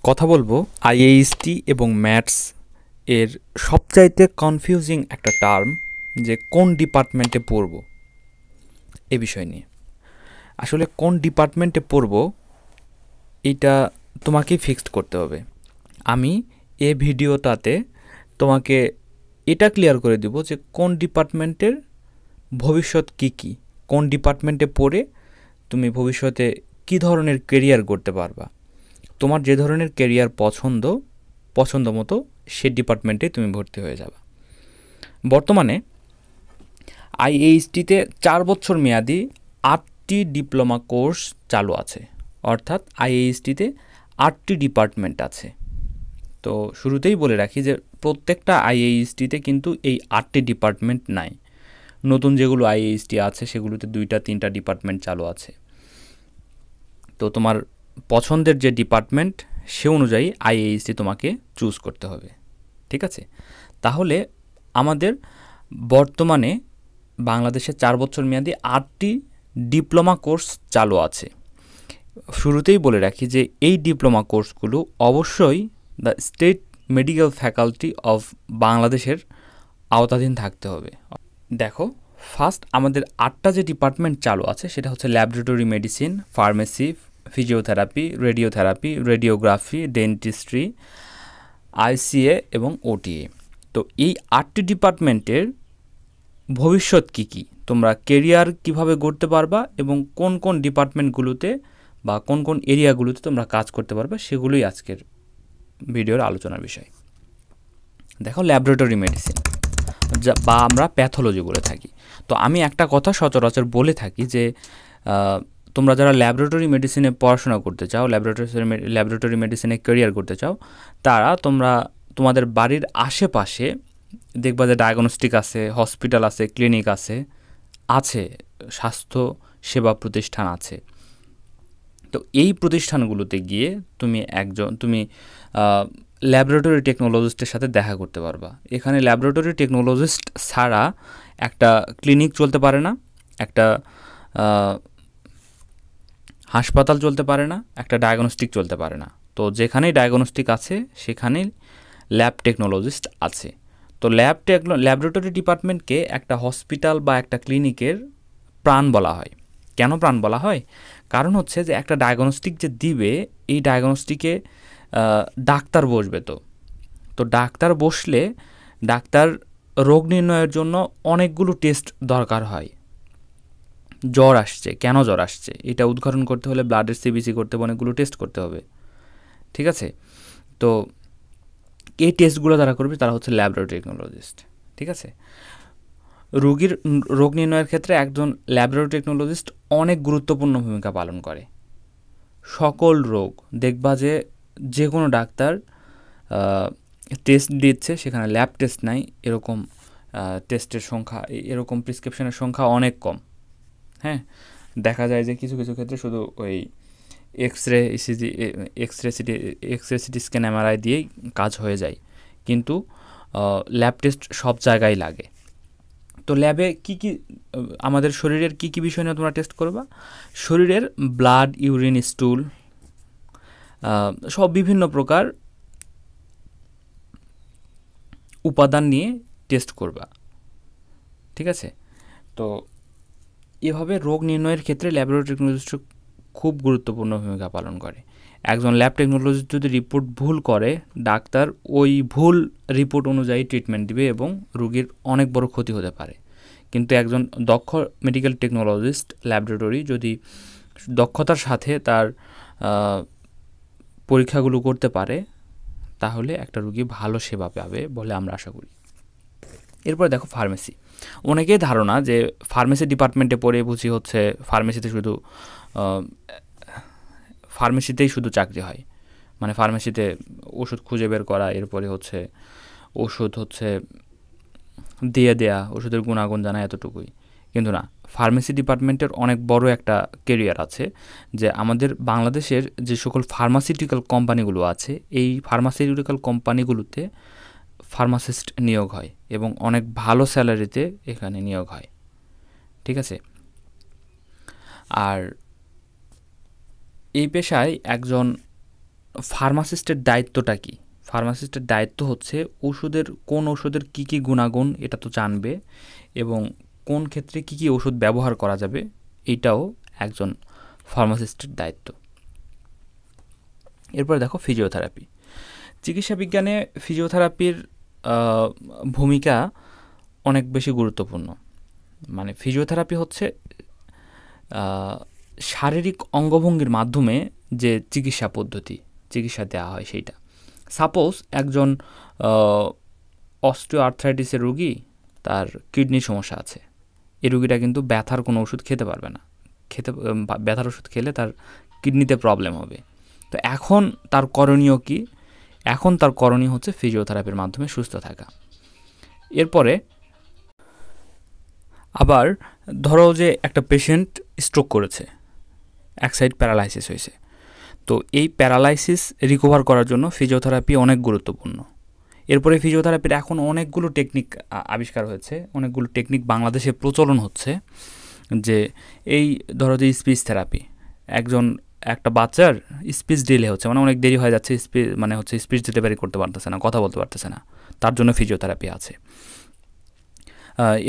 কথা বলবো আইএইচটি এবং ম্যাথস এর সবচাইতে কনফিউজিং একটা টার্ম, যে কোন ডিপার্টমেন্টে পড়ব এ বিষয় নিয়ে। আসলে কোন ডিপার্টমেন্টে পড়ব এটা তোমাকেই ফিক্সড করতে হবে। আমি এ ভিডিওটাতে তোমাকে এটা ক্লিয়ার করে দিব যে কোন ডিপার্টমেন্টের ভবিষ্যৎ কী, কোন ডিপার্টমেন্টে পড়ে তুমি ভবিষ্যতে কী ধরনের কেরিয়ার করতে পারবা। তোমার যে ধরনের কেরিয়ার পছন্দ মতো সে ডিপার্টমেন্টে তুমি ভর্তি হয়ে যাবে। বর্তমানে আইএইচটিতে 4 বছর মেয়াদি 8টি ডিপ্লোমা কোর্স চালু আছে, অর্থাৎ আইএইচটিতে 8টি ডিপার্টমেন্ট আছে। তো শুরুতেই বলে রাখি যে প্রত্যেকটা আইএইচটিতে কিন্তু এই 8টি ডিপার্টমেন্ট নাই। নতুন যেগুলো আইএইচটি আছে সেগুলোতে 2-3টা ডিপার্টমেন্ট চালু আছে। তো তোমার পছন্দের যে ডিপার্টমেন্ট সে অনুযায়ী আইএইচটি তোমাকে চুজ করতে হবে, ঠিক আছে? তাহলে আমাদের বর্তমানে বাংলাদেশে 4 বছর মেয়াদি 8টি ডিপ্লোমা কোর্স চালু আছে। শুরুতেই বলে রাখি যে এই ডিপ্লোমা কোর্সগুলো অবশ্যই the state medical faculty of বাংলাদেশের আওতাধীন থাকতে হবে। দেখো, ফার্স্ট আমাদের 8টা যে ডিপার্টমেন্ট চালু আছে সেটা হচ্ছে laboratory medicine, pharmacy, physiotherapy, radiotherapy, radiography, dentistry, আইসিএ এবং ওটিএ। তো এই 8টি ডিপার্টমেন্টের ভবিষ্যৎ কী, তোমরা কেরিয়ার কিভাবে গড়তে পারবা এবং কোন কোন ডিপার্টমেন্টগুলোতে বা কোন কোন এরিয়াগুলোতে তোমরা কাজ করতে পারবে সেগুলোই আজকের ভিডিওর আলোচনার বিষয়। দেখো, ল্যাবরেটরি মেডিসিন বা আমরা প্যাথোলজি বলে থাকি। তো আমি একটা কথা সচরাচর বলে থাকি যে তোমরা যারা ল্যাবরেটরি মেডিসিনে পড়াশোনা করতে চাও, ল্যাবরেটরি মেডিসিনে ক্যারিয়ার করতে চাও, তারা তোমাদের বাড়ির আশেপাশে দেখবা যে ডায়াগনস্টিক আছে, হসপিটাল আছে, ক্লিনিক আছে, স্বাস্থ্য সেবা প্রতিষ্ঠান আছে। তো এই প্রতিষ্ঠানগুলোতে গিয়ে তুমি ল্যাবরেটরি টেকনোলজিস্টের সাথে দেখা করতে পারবা। এখানে ল্যাবরেটরি টেকনোলজিস্ট ছাড়া একটা ক্লিনিক চলতে পারে না, একটা হাসপাতাল চলতে পারে না, একটা ডায়াগনস্টিক চলতে পারে না। তো যেখানেই ডায়াগনস্টিক আছে সেখানেই ল্যাব টেকনোলজিস্ট আছে। তো ল্যাবরেটরি ডিপার্টমেন্টকে একটা হসপিটাল বা একটা ক্লিনিকের প্রাণ বলা হয়। কেন প্রাণ বলা হয়? কারণ হচ্ছে যে একটা ডায়াগনস্টিক যে দিবে, এই ডায়াগনস্টিকে ডাক্তার বসবে। তো ডাক্তার বসলে ডাক্তার রোগ নির্ণয়ের জন্য অনেকগুলো টেস্ট দরকার হয়। জ্বর আসছে, কেন জ্বর আসছে এটা উদ্ঘাটন করতে হলে ব্লাডের সিবিসি করতে হবে, অনেকগুলো টেস্ট করতে হবে, ঠিক আছে? তো এই টেস্টগুলো যারা করবে তারা হচ্ছে ল্যাবরেটরি টেকনোলজিস্ট, ঠিক আছে? রোগীর রোগ নির্ণয়ের ক্ষেত্রে একজন ল্যাবরেটরি টেকনোলজিস্ট অনেক গুরুত্বপূর্ণ ভূমিকা পালন করে। সকল রোগ দেখবা যে কোনো ডাক্তার টেস্ট দিচ্ছে, সেখানে ল্যাব টেস্ট নাই, এরকম টেস্টের সংখ্যা, এরকম প্রেসক্রিপশনের সংখ্যা অনেক কম। হ্যাঁ, দেখা যায় যে কিছু কিছু ক্ষেত্রে শুধু ওই এক্সরে সিটি স্ক্যান এমআরআই দিয়েই কাজ হয়ে যায়, কিন্তু ল্যাব টেস্ট সব জায়গায় লাগে। তো ল্যাবে কি আমাদের শরীরের কি বিষয় নিয়ে তোমরা টেস্ট করবা? শরীরের ব্লাড, ইউরিন, স্টুল, সব বিভিন্ন প্রকার উপাদান নিয়ে টেস্ট করবা, ঠিক আছে? তো এভাবে রোগ নির্ণয়ের ক্ষেত্রে ল্যাবরেটরি টেকনোলজিস্ট খুব গুরুত্বপূর্ণ ভূমিকা পালন করে। একজন ল্যাব টেকনোলজিস্ট যদি রিপোর্ট ভুল করে, ডাক্তার ওই ভুল রিপোর্ট অনুযায়ী ট্রিটমেন্ট দিবে এবং রোগীর অনেক বড় ক্ষতি হতে পারে। কিন্তু একজন দক্ষ মেডিকেল টেকনোলজিস্ট ল্যাবরেটরি যদি দক্ষতার সাথে তার পরীক্ষাগুলো করতে পারে, তাহলে একটা রোগী ভালো সেবা পাবে বলে আমরা আশা করি। এরপরে দেখো, ফার্মেসি। অনেকেই ধারণা যে ফার্মেসি ডিপার্টমেন্টে পড়ে বুঝি হচ্ছে ফার্মেসিতেই শুধু চাকরি হয়, মানে ফার্মেসিতে ওষুধ খুঁজে বের করা, এরপরে হচ্ছে ওষুধ দিয়ে দেয়া, ওষুধের গুণাগুণ জানা, এতটুকুই। কিন্তু না, ফার্মেসি ডিপার্টমেন্টের অনেক বড় একটা কেরিয়ার আছে। যে আমাদের বাংলাদেশের যে সকল ফার্মাসিউটিক্যাল কোম্পানিগুলো আছে, এই ফার্মাসিউটিক্যাল কোম্পানিগুলোতে ফার্মাসিস্ট নিয়োগ হয় এবং অনেক ভালো স্যালারিতে এখানে নিয়োগ হয়, ঠিক আছে? আর এই পেশায় একজন ফার্মাসিস্টের দায়িত্বটা কি? ফার্মাসিস্টের দায়িত্ব হচ্ছে কোন ওষুধের কী কী গুণাগুণ এটা তো জানবে, এবং কোন ক্ষেত্রে কী কী ওষুধ ব্যবহার করা যাবে এইটাও একজন ফার্মাসিস্টের দায়িত্ব। এরপরে দেখো ফিজিওথেরাপি। চিকিৎসা বিজ্ঞানে ফিজিওথেরাপির ভূমিকা অনেক বেশি গুরুত্বপূর্ণ। মানে ফিজিওথেরাপি হচ্ছে শারীরিক অঙ্গভঙ্গির মাধ্যমে যে চিকিৎসা দেওয়া হয় সেইটা। সাপোজ একজন অস্টিও আর্থ্রাইটিসের রুগী, তার কিডনির সমস্যা আছে, এই রুগীটা কিন্তু ব্যথার কোনো ওষুধ খেতে পারবে না, ব্যথার ওষুধ খেলে তার কিডনিতে প্রবলেম হবে। তো এখন তার করণীয় কি? এখন তার করণীয় হচ্ছে ফিজিওথেরাপির মাধ্যমে সুস্থ থাকা। এরপরে আবার ধরো যে একটা পেশেন্ট স্ট্রোক করেছে, এক সাইড প্যারালাইসিস হয়েছে, তো এই প্যারালাইসিস রিকভার করার জন্য ফিজিওথেরাপি অনেক গুরুত্বপূর্ণ। এরপরে ফিজিওথেরাপির এখন অনেকগুলো টেকনিক আবিষ্কার হয়েছে, অনেকগুলো টেকনিক বাংলাদেশে প্রচলন হচ্ছে। যে এই ধরো যে স্পিচ থেরাপি, একটা বাচ্চার স্পিচ ডিলে হচ্ছে, মানে অনেক দেরি হয়ে যাচ্ছে, স্পিচ ডেলিভারি করতে পারতেছে না, কথা বলতে পারতেছে না, তার জন্য ফিজিওথেরাপি আছে।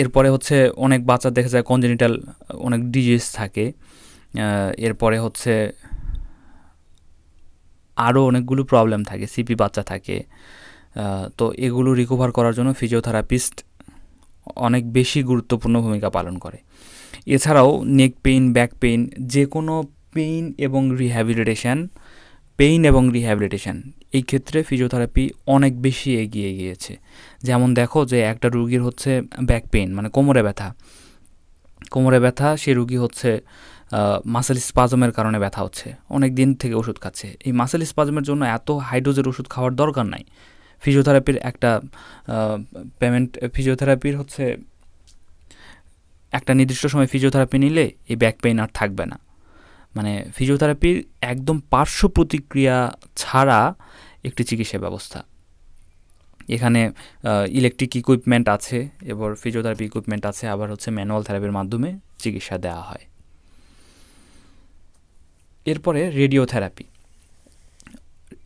এরপরে হচ্ছে অনেক বাচ্চা দেখা যায় কনজেনিটাল অনেক ডিজিজ থাকে। এরপরে হচ্ছে আরও অনেকগুলো প্রবলেম থাকে, সিপি বাচ্চা থাকে। তো এগুলো রিকভার করার জন্য ফিজিওথেরাপিস্ট অনেক বেশি গুরুত্বপূর্ণ ভূমিকা পালন করে। এছাড়াও নেক পেইন, ব্যাক পেইন, যে কোনো পেইন এবং রিহ্যাবিলিটেশন এই ক্ষেত্রে ফিজিওথেরাপি অনেক বেশি এগিয়ে গিয়েছে। যেমন দেখো যে একটা রুগীর হচ্ছে ব্যাক পেইন, মানে কোমরে ব্যথা, সে রুগী হচ্ছে মাসেল স্পাজমের কারণে ব্যথা হচ্ছে, অনেক দিন থেকে ওষুধ খাচ্ছে। এই মাসেল স্পাজমের জন্য এত হাই ডোজের ওষুধ খাওয়ার দরকার নাই। ফিজিওথেরাপির ফিজিওথেরাপির হচ্ছে একটা নির্দিষ্ট সময় ফিজিওথেরাপি নিলে এই ব্যাক পেইন আর থাকবে না। মানে ফিজিওথেরাপির একদম পার্শ্ব প্রতিক্রিয়া ছাড়া একটি চিকিৎসা ব্যবস্থা। এখানে ইলেকট্রিক ইকুইপমেন্ট আছে, এবার ফিজিওথেরাপি ইকুইপমেন্ট আছে, আবার হচ্ছে ম্যানুয়াল থেরাপির মাধ্যমে চিকিৎসা দেওয়া হয়। এরপরে রেডিওথেরাপি।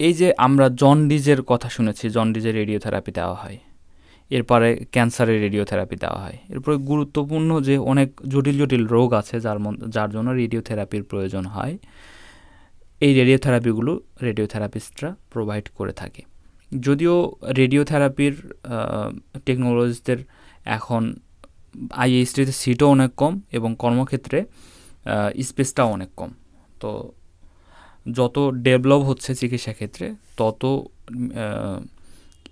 এই যে আমরা জন্ডিজের কথা শুনেছি, জন্ডিজের রেডিওথেরাপি দেওয়া হয়। এরপরে ক্যান্সারের রেডিওথেরাপি দেওয়া হয়। এরপরে গুরুত্বপূর্ণ যে অনেক জটিল রোগ আছে যার জন্য রেডিওথেরাপির প্রয়োজন হয়, এই রেডিওথেরাপিগুলো রেডিওথেরাপিস্টরা প্রোভাইড করে থাকে। যদিও রেডিওথেরাপির টেকনোলজিদের এখন আইএইচটিতে সিটও অনেক কম এবং কর্মক্ষেত্রে স্পেসটাও অনেক কম। তো যত ডেভেলপ হচ্ছে চিকিৎসা ক্ষেত্রে, তত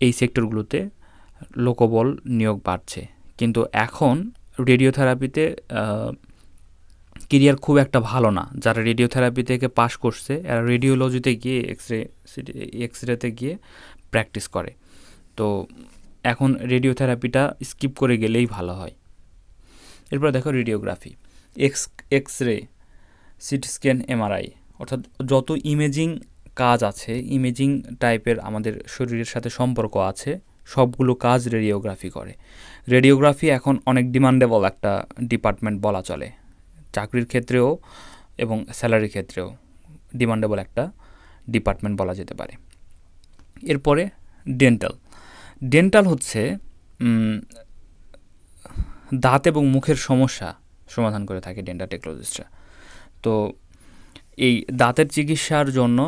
এই সেক্টরগুলোতে লোকবল নিয়োগ বাড়ছে। কিন্তু এখন রেডিওথেরাপিতে কেরিয়ার খুব একটা ভালো না। যারা রেডিওথেরাপি থেকে পাশ করছে, এরা রেডিওলজিতে গিয়ে এক্সরেতে গিয়ে প্র্যাকটিস করে। তো এখন রেডিওথেরাপিটা স্কিপ করে গেলেই ভালো হয়। এরপর দেখো radiography, x ray, CT scan, MRI, অর্থাৎ যত ইমেজিং কাজ আছে, ইমেজিং টাইপের আমাদের শরীরের সাথে সম্পর্ক আছে, সবগুলো কাজ রেডিওগ্রাফি করে। রেডিওগ্রাফি এখন অনেক ডিমান্ডেবল একটা ডিপার্টমেন্ট বলা চলে, চাকরির ক্ষেত্রেও এবং স্যালারির ক্ষেত্রেও ডিমান্ডেবল একটা ডিপার্টমেন্ট বলা যেতে পারে। এরপরে ডেন্টাল হচ্ছে দাঁত এবং মুখের সমস্যা সমাধান করে থাকে ডেন্টাল টেকনোলজিস্টরা। তো এই দাঁতের চিকিৎসার জন্য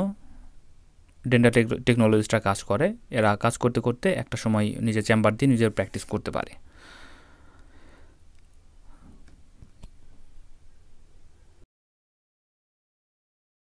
ডেন্টাল টেকনোলজিস্টরা কাজ করে। এরা কাজ করতে করতে একটা সময় নিজের চেম্বার দিয়ে নিজের প্র্যাকটিস করতে পারে।